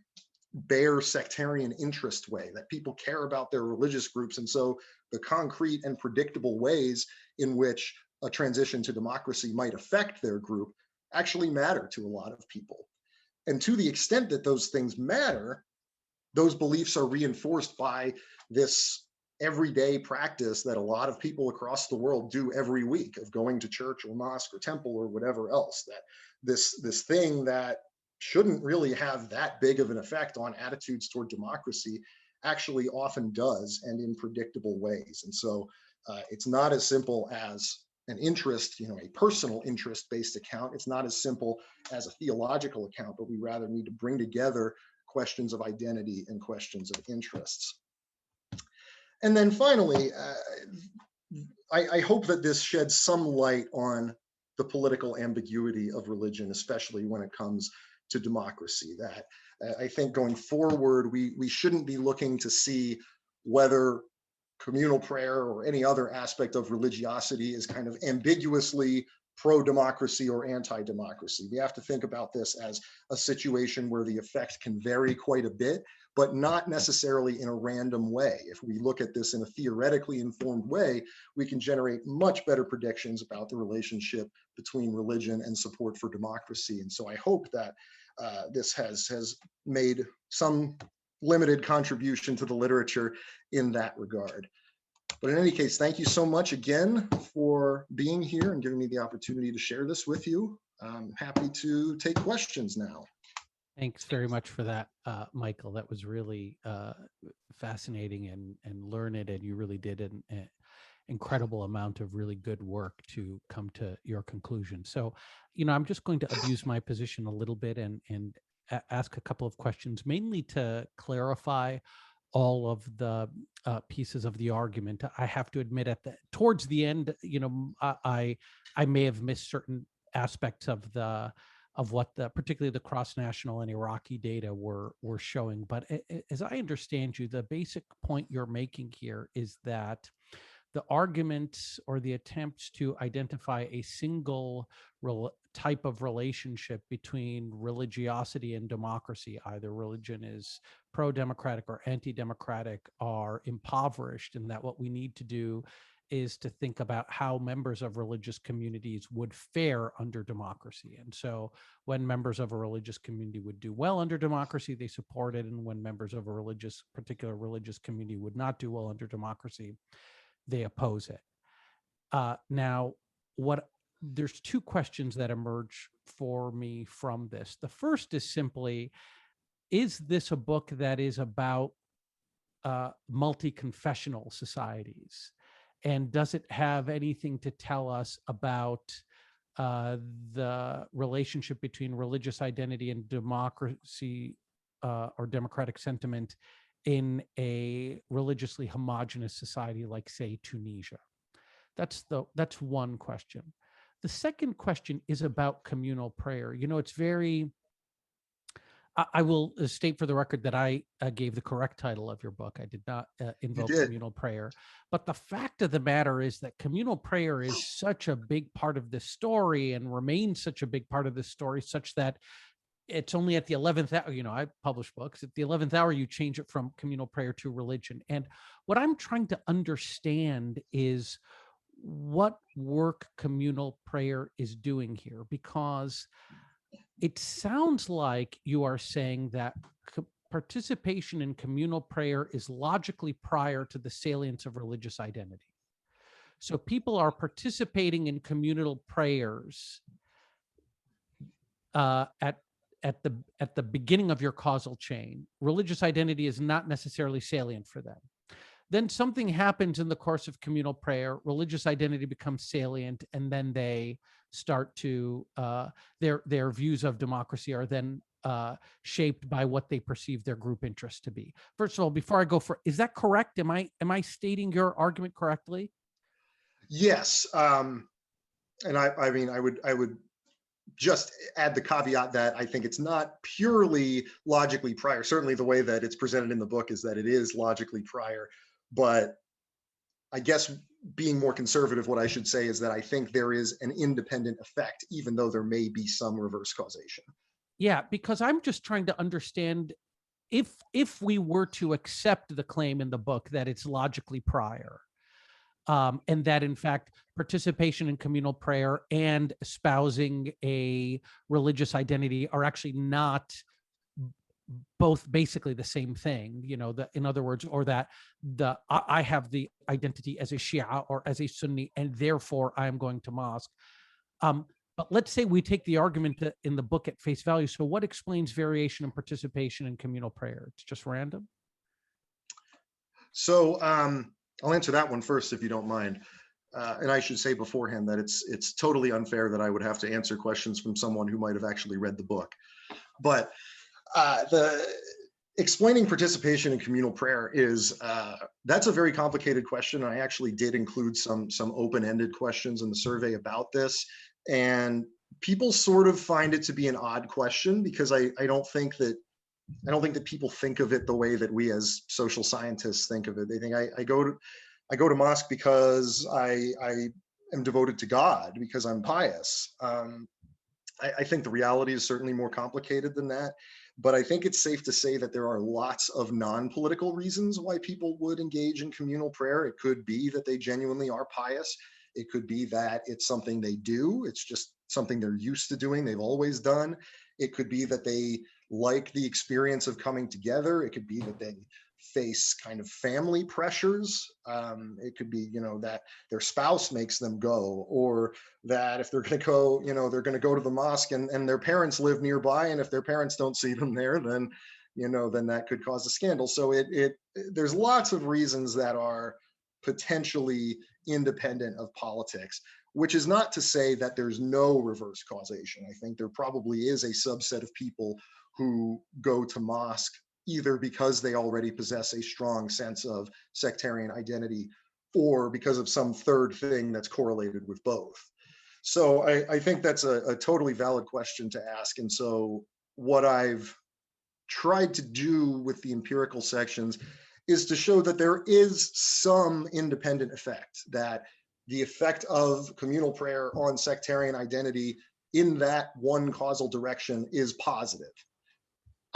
bare sectarian interest way, that people care about their religious groups. And so the concrete and predictable ways in which a transition to democracy might affect their group actually matter to a lot of people. And to the extent that those things matter, those beliefs are reinforced by this everyday practice that a lot of people across the world do every week, of going to church or mosque or temple or whatever else. That this thing that shouldn't really have that big of an effect on attitudes toward democracy actually often does, and in predictable ways. And so it's not as simple as an interest, a personal interest-based account. It's not as simple as a theological account, but we rather need to bring together questions of identity and questions of interests. And then finally, I hope that this sheds some light on the political ambiguity of religion, especially when it comes to democracy. That I think going forward, we shouldn't be looking to see whether communal prayer or any other aspect of religiosity is kind of ambiguously pro-democracy or anti-democracy. We have to think about this as a situation where the effect can vary quite a bit, but not necessarily in a random way. If we look at this in a theoretically informed way, we can generate much better predictions about the relationship between religion and support for democracy. And so I hope that this has made some limited contribution to the literature in that regard. But in any case, thank you so much again for being here and giving me the opportunity to share this with you. I'm happy to take questions now. Thanks very much for that, Michael. That was really fascinating and learned, and you really did an incredible amount of really good work to come to your conclusion. So, I'm just going to abuse my position a little bit and ask a couple of questions, mainly to clarify all of the pieces of the argument. I have to admit, towards the end, I may have missed certain aspects of what particularly the cross-national and Iraqi data were showing. But as I understand you, the basic point you're making here is that the arguments or the attempts to identify a single type of relationship between religiosity and democracy, either religion is pro-democratic or anti-democratic, are impoverished, and that what we need to do is to think about how members of religious communities would fare under democracy. And so when members of a religious community would do well under democracy, they support it. And when members of a particular religious community would not do well under democracy, they oppose it. Now, there's two questions that emerge for me from this. The first is simply, is this a book that is about multi-confessional societies? And does it have anything to tell us about the relationship between religious identity and democracy or democratic sentiment in a religiously homogenous society like, say, Tunisia? That's one question. The second question is about communal prayer. It's very, I will state for the record that I gave the correct title of your book. I did not invoke communal prayer. But the fact of the matter is that communal prayer is such a big part of this story and remains such a big part of this story, such that it's only at the 11th hour, I publish books, at the 11th hour, you change it from communal prayer to religion. And what I'm trying to understand is what work communal prayer is doing here, because it sounds like you are saying that participation in communal prayer is logically prior to the salience of religious identity. So people are participating in communal prayers at the beginning of your causal chain, religious identity is not necessarily salient for them. Then something happens in the course of communal prayer, religious identity becomes salient, and then they start to their views of democracy are then shaped by what they perceive their group interest to be. First of all, before I go for, is that correct? Am I stating your argument correctly? Yes, and I mean, I would just add the caveat that I think it's not purely logically prior. Certainly, the way that it's presented in the book is that it is logically prior, but I guess being more conservative, what I should say is that I think there is an independent effect, even though there may be some reverse causation. Yeah, because I'm just trying to understand if we were to accept the claim in the book that it's logically prior, and that in fact participation in communal prayer and espousing a religious identity are actually not both basically the same thing, in other words, or that I have the identity as a Shia or as a Sunni, and therefore I am going to mosque. But let's say we take the argument in the book at face value. So what explains variation in participation in communal prayer? It's just random? So I'll answer that one first, if you don't mind. And I should say beforehand that it's totally unfair that I would have to answer questions from someone who might have actually read the book. But the explaining participation in communal prayer is that's a very complicated question. I actually did include some open-ended questions in the survey about this, and people sort of find it to be an odd question because I don't think that people think of it the way that we as social scientists think of it. They think I go to mosque because I am devoted to God, because I'm pious. I think the reality is certainly more complicated than that. But I think it's safe to say that there are lots of non-political reasons why people would engage in communal prayer. It could be that they genuinely are pious. It could be that it's something they do. It's just something they're used to doing, they've always done. It could be that they like the experience of coming together. It could be that they face kind of family pressures. It could be, that their spouse makes them go, or that if they're going to go, they're going to go to the mosque and their parents live nearby. And if their parents don't see them there, then, then that could cause a scandal. So there's lots of reasons that are potentially independent of politics, which is not to say that there's no reverse causation. I think there probably is a subset of people who go to mosque either because they already possess a strong sense of sectarian identity or because of some third thing that's correlated with both. So I think that's a totally valid question to ask. And so what I've tried to do with the empirical sections is to show that there is some independent effect, that the effect of communal prayer on sectarian identity in that one causal direction is positive.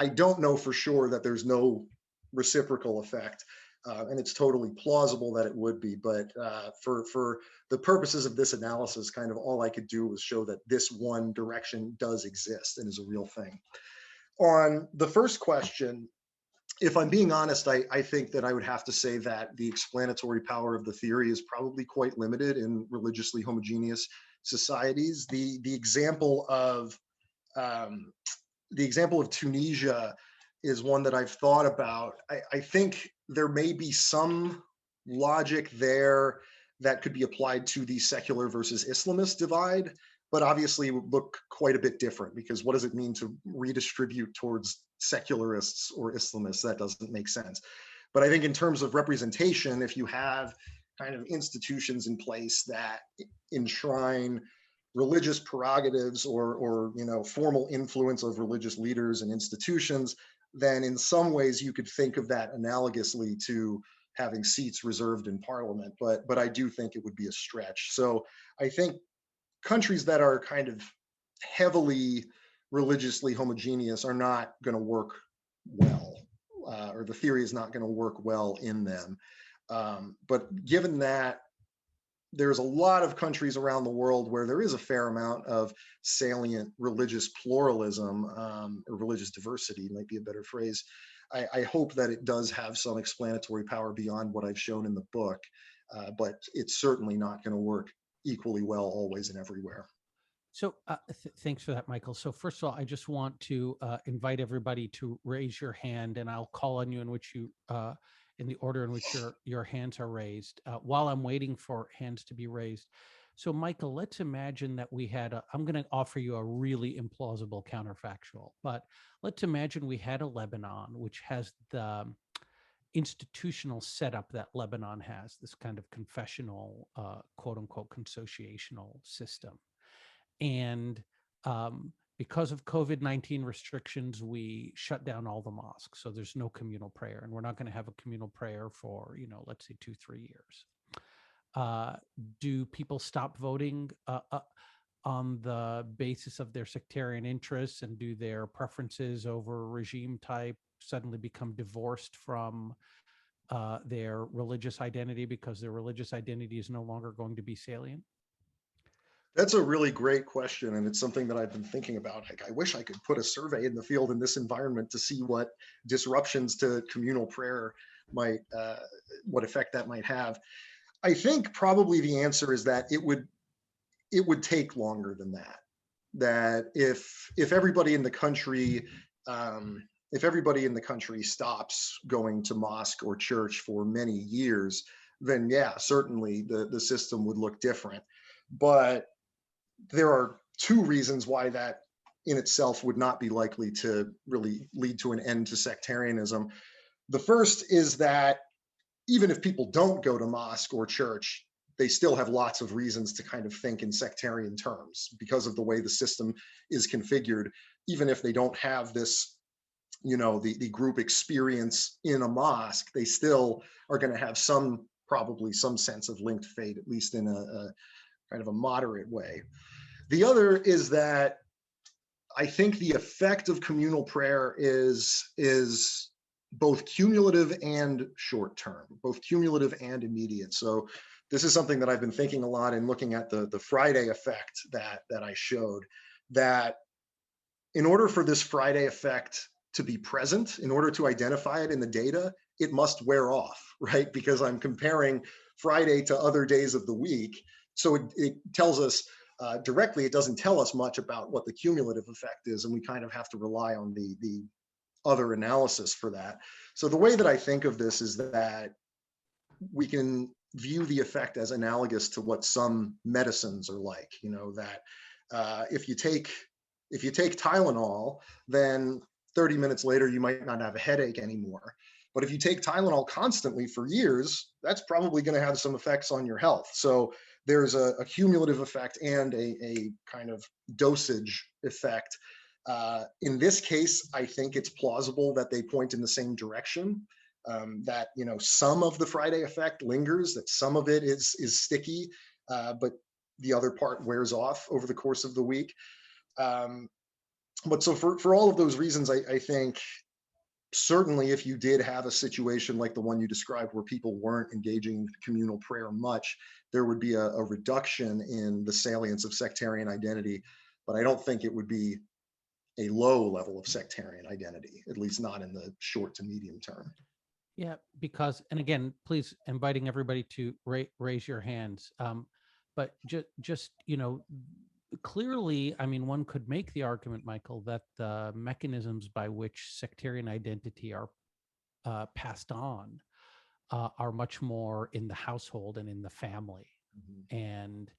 I don't know for sure that there's no reciprocal effect, and it's totally plausible that it would be, but for the purposes of this analysis, kind of all I could do was show that this one direction does exist and is a real thing. On the first question, if I'm being honest, I think that I would have to say that the explanatory power of the theory is probably quite limited in religiously homogeneous societies. The example of Tunisia is one that I've thought about. I think there may be some logic there that could be applied to the secular versus Islamist divide, but obviously it would look quite a bit different, because what does it mean to redistribute towards secularists or Islamists? That doesn't make sense. But I think in terms of representation, if you have kind of institutions in place that enshrine religious prerogatives or formal influence of religious leaders and institutions, then in some ways you could think of that analogously to having seats reserved in parliament. But I do think it would be a stretch. So I think countries that are kind of heavily religiously homogeneous are not going to work well, or the theory is not going to work well in them. But given that there's a lot of countries around the world where there is a fair amount of salient religious pluralism, or religious diversity might be a better phrase, I hope that it does have some explanatory power beyond what I've shown in the book, but it's certainly not going to work equally well always and everywhere. So thanks for that, Michael. So first of all, I just want to invite everybody to raise your hand, and I'll call on you in which you, in the order in which your hands are raised. While I'm waiting for hands to be raised, so Michael, let's imagine that we had I'm going to offer you a really implausible counterfactual, but let's imagine we had a Lebanon which has the institutional setup that Lebanon has, this kind of confessional, quote unquote, consociational system. And because of COVID-19 restrictions, we shut down all the mosques. So there's no communal prayer, and we're not going to have a communal prayer for, let's say 2-3 years. Do people stop voting on the basis of their sectarian interests, and do their preferences over regime type suddenly become divorced from their religious identity because their religious identity is no longer going to be salient? That's a really great question, and it's something that I've been thinking about. Like, I wish I could put a survey in the field in this environment to see what disruptions to communal prayer might, what effect that might have. I think probably the answer is that it would take longer than that. That if everybody in the country stops going to mosque or church for many years, then yeah, certainly the system would look different. But there are two reasons why that in itself would not be likely to really lead to an end to sectarianism. The first is that even if people don't go to mosque or church, they still have lots of reasons to kind of think in sectarian terms because of the way the system is configured. Even if they don't have this, the group experience in a mosque, they still are going to have probably some sense of linked fate, at least in a kind of a moderate way. The other is that I think the effect of communal prayer is both cumulative and short-term, both cumulative and immediate. So this is something that I've been thinking a lot in looking at the Friday effect that I showed, that in order for this Friday effect to be present, in order to identify it in the data, it must wear off, right? Because I'm comparing Friday to other days of the week. So it tells us directly, it doesn't tell us much about what the cumulative effect is, and we kind of have to rely on the other analysis for that. So the way that I think of this is that we can view the effect as analogous to what some medicines are like, that if you take Tylenol, then 30 minutes later, you might not have a headache anymore. But if you take Tylenol constantly for years, that's probably going to have some effects on your health. So there's a cumulative effect and a kind of dosage effect. In this case, I think it's plausible that they point in the same direction, that some of the Friday effect lingers, that some of it is sticky, but the other part wears off over the course of the week. But so for all of those reasons, I think certainly if you did have a situation like the one you described where people weren't engaging in communal prayer much, there would be a reduction in the salience of sectarian identity. But I don't think it would be a low level of sectarian identity, at least not in the short to medium term. Yeah, because, and again, please inviting everybody to raise your hands. But just, clearly, I mean, one could make the argument, Michael, that the mechanisms by which sectarian identity are passed on are much more in the household and in the family. Mm-hmm. And,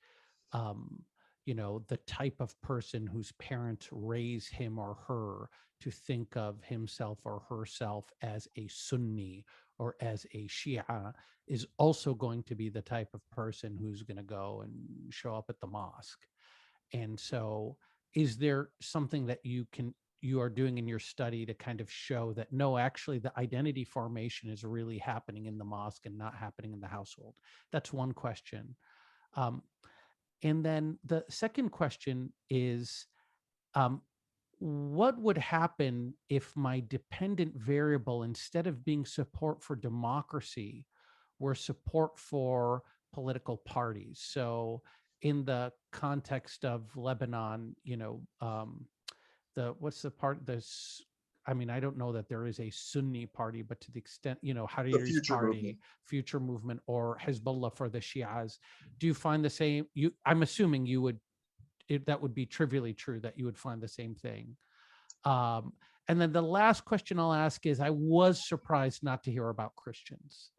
the type of person whose parents raise him or her to think of himself or herself as a Sunni or as a Shia is also going to be the type of person who's going to go and show up at the mosque. And so is there something that you are doing in your study to kind of show that no, actually the identity formation is really happening in the mosque and not happening in the household? That's one question. And then the second question is, what would happen if my dependent variable, instead of being support for democracy, were support for political parties? So in the context of Lebanon, what's the part, I don't know that there is a Sunni party, but to the extent, Hariri's party, Future Movement, or Hezbollah for the Shias, do you find the same? I'm assuming you would that would be trivially true that you would find the same thing. And then the last question I'll ask is, I was surprised not to hear about Christians,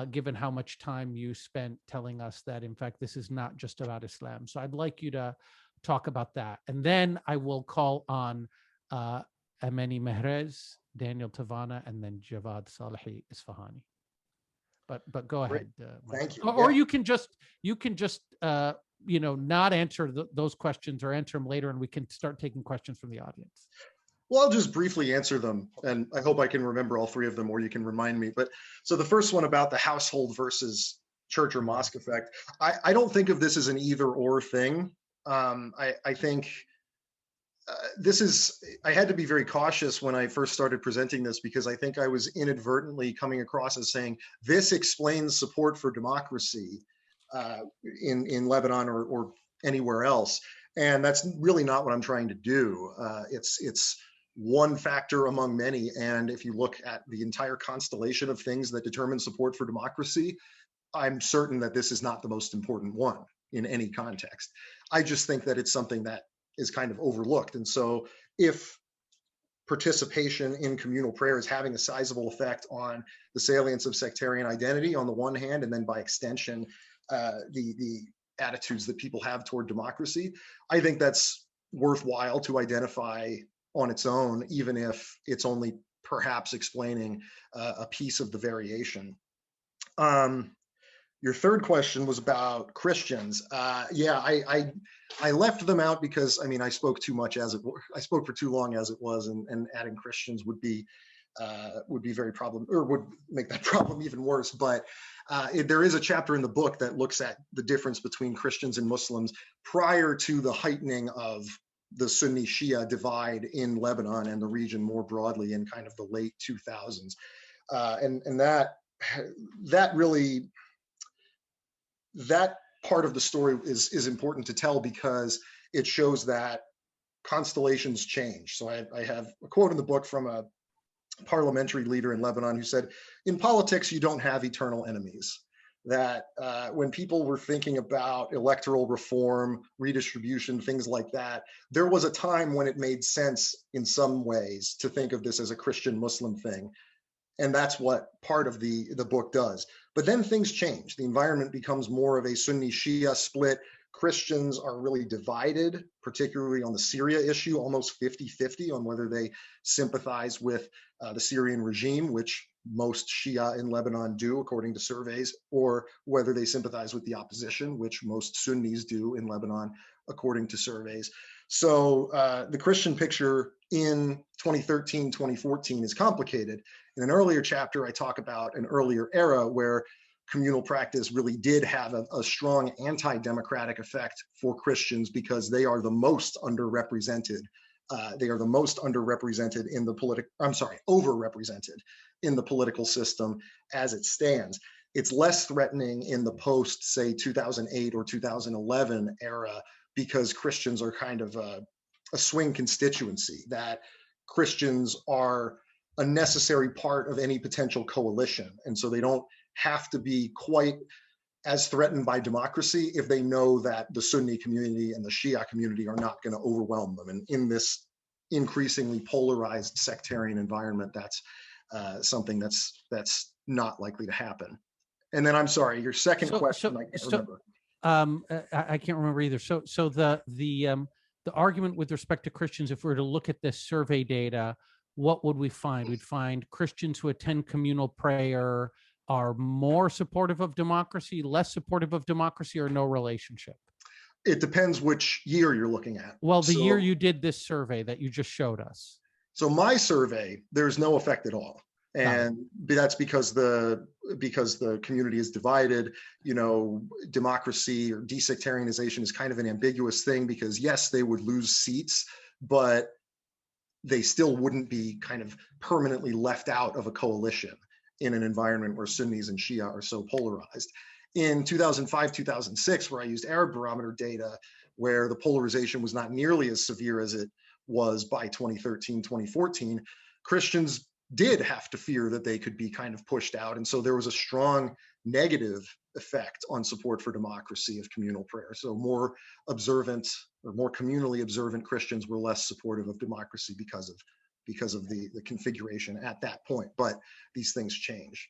given how much time you spent telling us that, in fact, this is not just about Islam. So I'd like you to talk about that. And then I will call on Amani Mehrez, Daniel Tavana, and then Javad Salehi Isfahani. But go ahead. Thank you. Or you can just not answer those questions, or answer them later, and we can start taking questions from the audience. Well, I'll just briefly answer them, and I hope I can remember all three of them, or you can remind me. But so the first one about the household versus church or mosque effect, I don't think of this as an either or thing. I think I had to be very cautious when I first started presenting this, because I think I was inadvertently coming across as saying this explains support for democracy in Lebanon or anywhere else. And that's really not what I'm trying to do. It's one factor among many. And if you look at the entire constellation of things that determine support for democracy, I'm certain that this is not the most important one in any context. I just think that it's something that is kind of overlooked. And so if participation in communal prayer is having a sizable effect on the salience of sectarian identity on the one hand, and then by extension, the attitudes that people have toward democracy, I think that's worthwhile to identify on its own, even if it's only perhaps explaining a piece of the variation. Your third question was about Christians. I left them out because, I mean, I spoke too much as it were. I spoke for too long as it was, and adding Christians would be very problem, or would make that problem even worse. But there is a chapter in the book that looks at the difference between Christians and Muslims prior to the heightening of the Sunni Shia divide in Lebanon and the region more broadly in kind of the late 2000s. And that really, that part of the story is important to tell, because it shows that constellations change. So I have a quote in the book from a parliamentary leader in Lebanon who said, in politics, you don't have eternal enemies. That when people were thinking about electoral reform, redistribution, things like that, there was a time when it made sense in some ways to think of this as a Christian-Muslim thing. And that's what part of the book does. But then things change. The environment becomes more of a Sunni-Shia split. Christians are really divided, particularly on the Syria issue, almost 50-50 on whether they sympathize with the Syrian regime, which most Shia in Lebanon do, according to surveys, or whether they sympathize with the opposition, which most Sunnis do in Lebanon, according to surveys. So the Christian picture in 2013, 2014 is complicated. In an earlier chapter, I talk about an earlier era where communal practice really did have a strong anti-democratic effect for Christians, because they are the most underrepresented. They are the most underrepresented in the overrepresented in the political system as it stands. It's less threatening in the post, say, 2008 or 2011 era, because Christians are kind of a swing constituency, that Christians are a necessary part of any potential coalition. And so they don't have to be quite as threatened by democracy if they know that the Sunni community and the Shia community are not going to overwhelm them. And in this increasingly polarized sectarian environment, that's something that's not likely to happen. And then, I'm sorry, your second question, I can't remember. I can't remember either. So the argument with respect to Christians, if we were to look at this survey data, what would we find? We'd find Christians who attend communal prayer are more supportive of democracy, less supportive of democracy, or no relationship? It depends which year you're looking at. Well, the year you did this survey that you just showed us. So my survey, there's no effect at all. And that's because the community is divided. You know, democracy or desectarianization is kind of an ambiguous thing, because yes, they would lose seats, but they still wouldn't be kind of permanently left out of a coalition in an environment where Sunnis and Shia are so polarized. In 2005, 2006, where I used Arab barometer data, where the polarization was not nearly as severe as it was by 2013, 2014, Christians did have to fear that they could be kind of pushed out. And so there was a strong negative effect on support for democracy of communal prayer. So more observant or more communally observant Christians were less supportive of democracy because of the configuration at that point. But these things change.